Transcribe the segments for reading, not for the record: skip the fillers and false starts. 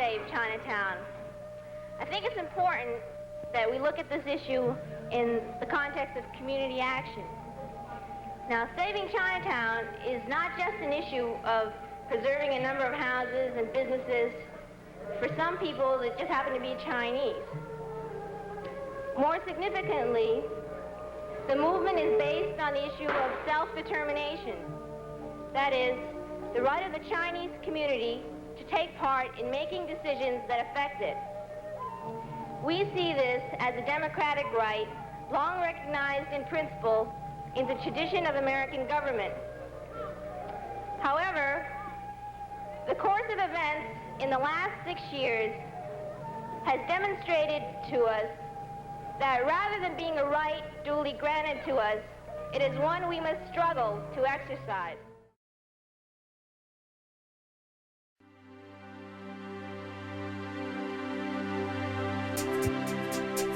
save Chinatown? I think it's important that we look at this issue in the context of community action. Now, saving Chinatown is not just an issue of preserving a number of houses and businesses for some people that just happen to be Chinese. More significantly, the movement is based on the issue of self-determination. That is, the right of the Chinese community to take part in making decisions that affect it. We see this as a democratic right, long recognized in principle in the tradition of American government. However, the course of events in the last 6 years has demonstrated to us that rather than being a right duly granted to us, it is one we must struggle to exercise.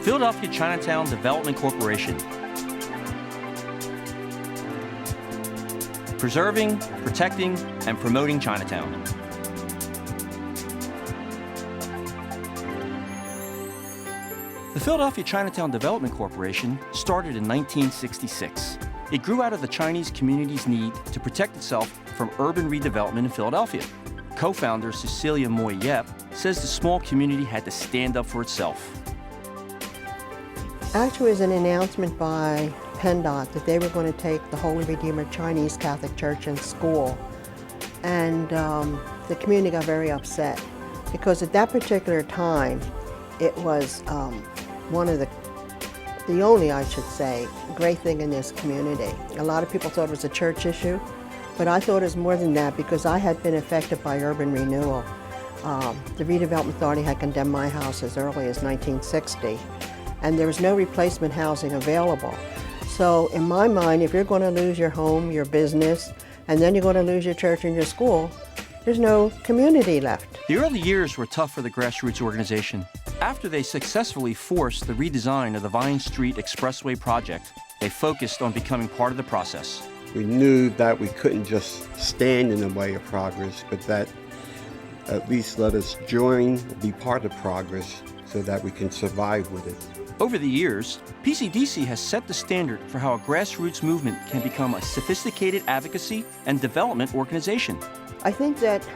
Philadelphia Chinatown Development Corporation. Preserving, protecting, and promoting Chinatown. The Philadelphia Chinatown Development Corporation started in 1966. It grew out of the Chinese community's need to protect itself from urban redevelopment in Philadelphia. Co-founder Cecilia Moy Yep says the small community had to stand up for itself. Actually, it was an announcement by PennDOT that they were going to take the Holy Redeemer Chinese Catholic Church and school. And the community got very upset because at that particular time, it was one of the only, I should say, great thing in this community. A lot of people thought it was a church issue, but I thought it was more than that because I had been affected by urban renewal. The Redevelopment Authority had condemned my house as early as 1960, and there was no replacement housing available. So in my mind, if you're going to lose your home, your business, and then you're going to lose your church and your school, there's no community left. The early years were tough for the grassroots organization. After they successfully forced the redesign of the Vine Street Expressway project, they focused on becoming part of the process. We knew that we couldn't just stand in the way of progress, but that at least let us join, be part of progress so that we can survive with it. Over the years, Pcdc has set the standard for how a grassroots movement can become a sophisticated advocacy and development organization. I think that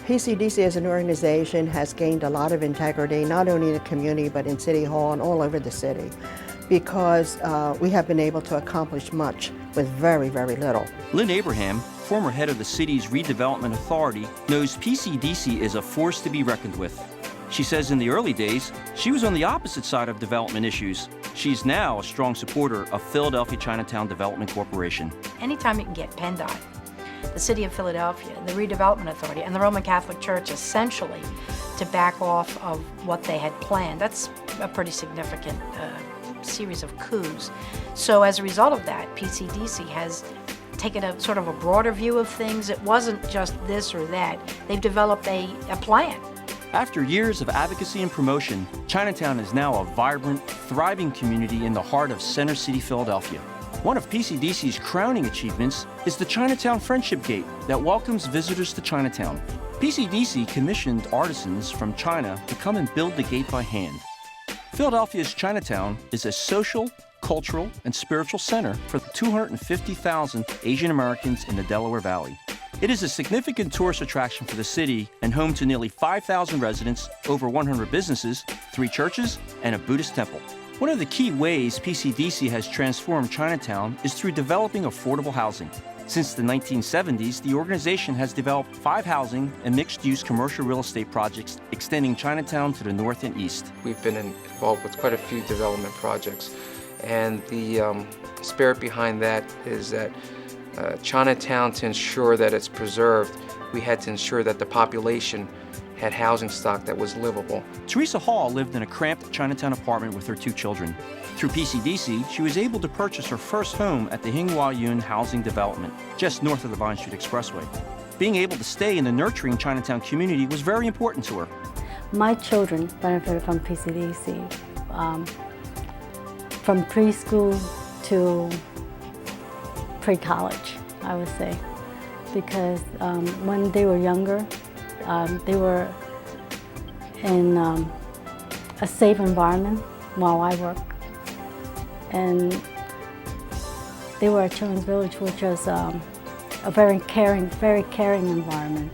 Pcdc as an organization has gained a lot of integrity, not only in the community, but in City Hall and all over the city, because we have been able to accomplish much with very, very little. Lynn Abraham, former head of the city's redevelopment authority, knows Pcdc is a force to be reckoned with. She says in the early days, she was on the opposite side of development issues. She's now a strong supporter of Philadelphia Chinatown Development Corporation. Anytime you can get PennDOT, the City of Philadelphia, the Redevelopment Authority, and the Roman Catholic Church essentially to back off of what they had planned, that's a pretty significant series of coups. So as a result of that, Pcdc has taken a sort of a broader view of things. It wasn't just this or that. They've developed a plan. After years of advocacy and promotion, Chinatown is now a vibrant, thriving community in the heart of Center City, Philadelphia. One of Pcdc's crowning achievements is the Chinatown Friendship Gate that welcomes visitors to Chinatown. Pcdc commissioned artisans from China to come and build the gate by hand. Philadelphia's Chinatown is a social, cultural, and spiritual center for the 250,000 Asian Americans in the Delaware Valley. It is a significant tourist attraction for the city and home to nearly 5,000 residents, over 100 businesses, 3 churches, and a Buddhist temple. One of the key ways Pcdc has transformed Chinatown is through developing affordable housing. Since the 1970s, the organization has developed 5 housing and mixed-use commercial real estate projects extending Chinatown to the north and east. We've been involved with quite a few development projects, and the spirit behind that is that Chinatown, to ensure that it's preserved, we had to ensure that the population had housing stock that was livable. Teresa Hall lived in a cramped Chinatown apartment with her 2 children. Through Pcdc, she was able to purchase her first home at the Hinghwa Yun housing development, just north of the Vine Street Expressway. Being able to stay in the nurturing Chinatown community was very important to her. My children benefited from Pcdc, from preschool to pre-college, I would say, because when they were younger, they were in a safe environment while I work. And they were a children's village, which was a very caring environment.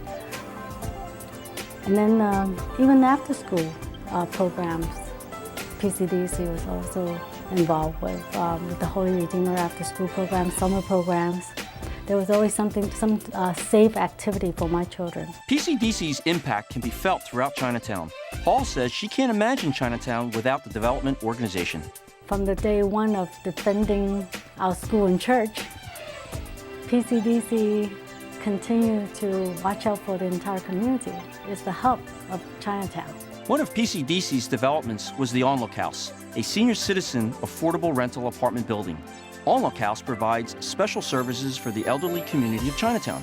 And then even after school programs, PCDC was also involved with the Holy Redeemer after school programs, summer programs. There was always some safe activity for my children. PCDC's impact can be felt throughout Chinatown. Hall says she can't imagine Chinatown without the development organization. From the day one of defending our school and church, PCDC continued to watch out for the entire community. It's the hub of Chinatown. One of PCDC's developments was the Onlook House, a senior citizen affordable rental apartment building. Onlook House provides special services for the elderly community of Chinatown.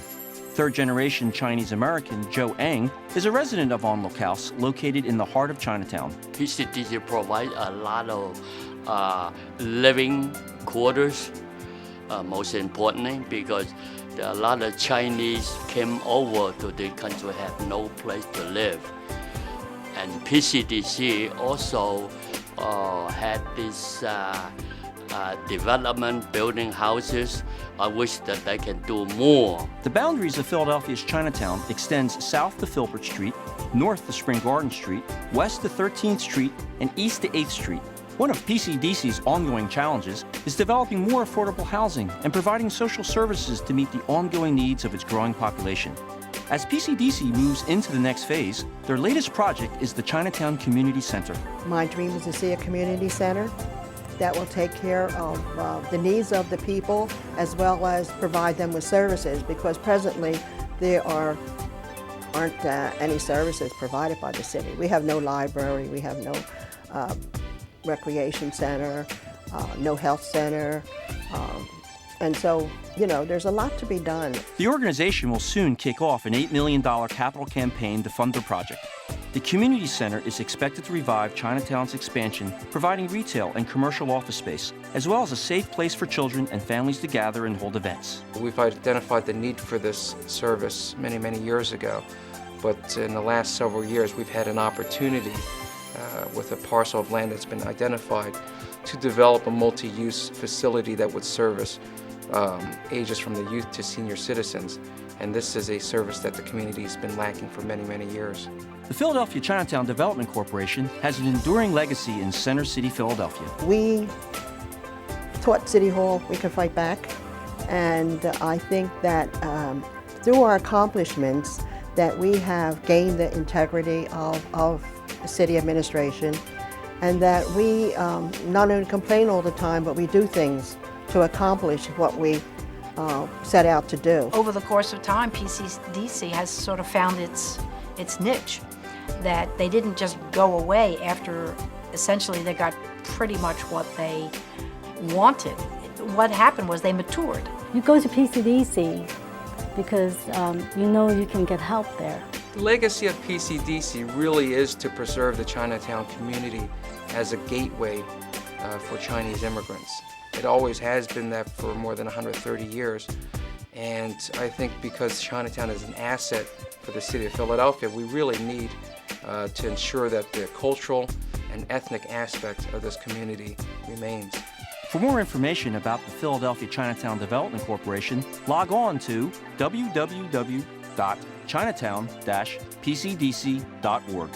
Third-generation Chinese-American Joe Ang is a resident of Onlook House located in the heart of Chinatown. PCDC provides a lot of living quarters, most importantly, because there are a lot of Chinese came over to the country have no place to live. And PCDC also had this development, building houses. I wish that they can do more. The boundaries of Philadelphia's Chinatown extends south to Filbert Street, north to Spring Garden Street, west to 13th Street, and east to 8th Street. One of PCDC's ongoing challenges is developing more affordable housing and providing social services to meet the ongoing needs of its growing population. As PCDC moves into the next phase, their latest project is the Chinatown Community Center. My dream is to see a community center that will take care of the needs of the people as well as provide them with services, because presently there aren't any services provided by the city. We have no library, we have no recreation center, no health center, and so, you know, there's a lot to be done. The organization will soon kick off an $8 million capital campaign to fund the project. The community center is expected to revive Chinatown's expansion, providing retail and commercial office space, as well as a safe place for children and families to gather and hold events. We've identified the need for this service many, many years ago, but in the last several years we've had an opportunity with a parcel of land that's been identified to develop a multi-use facility that would service ages from the youth to senior citizens. And this is a service that the community has been lacking for many, many years. The Philadelphia Chinatown Development Corporation has an enduring legacy in Center City, Philadelphia. We taught City Hall we can fight back, and I think that through our accomplishments that we have gained the integrity of the city administration, and that we not only complain all the time, but we do things to accomplish what we set out to do. Over the course of time, PCDC has sort of found its niche, that they didn't just go away after essentially they got pretty much what they wanted. What happened was they matured. You go to PCDC because you know you can get help there. The legacy of PCDC really is to preserve the Chinatown community as a gateway for Chinese immigrants. It always has been that for more than 130 years. And I think because Chinatown is an asset for the city of Philadelphia, we really need to ensure that the cultural and ethnic aspect of this community remains. For more information about the Philadelphia Chinatown Development Corporation, log on to www.chinatown-pcdc.org.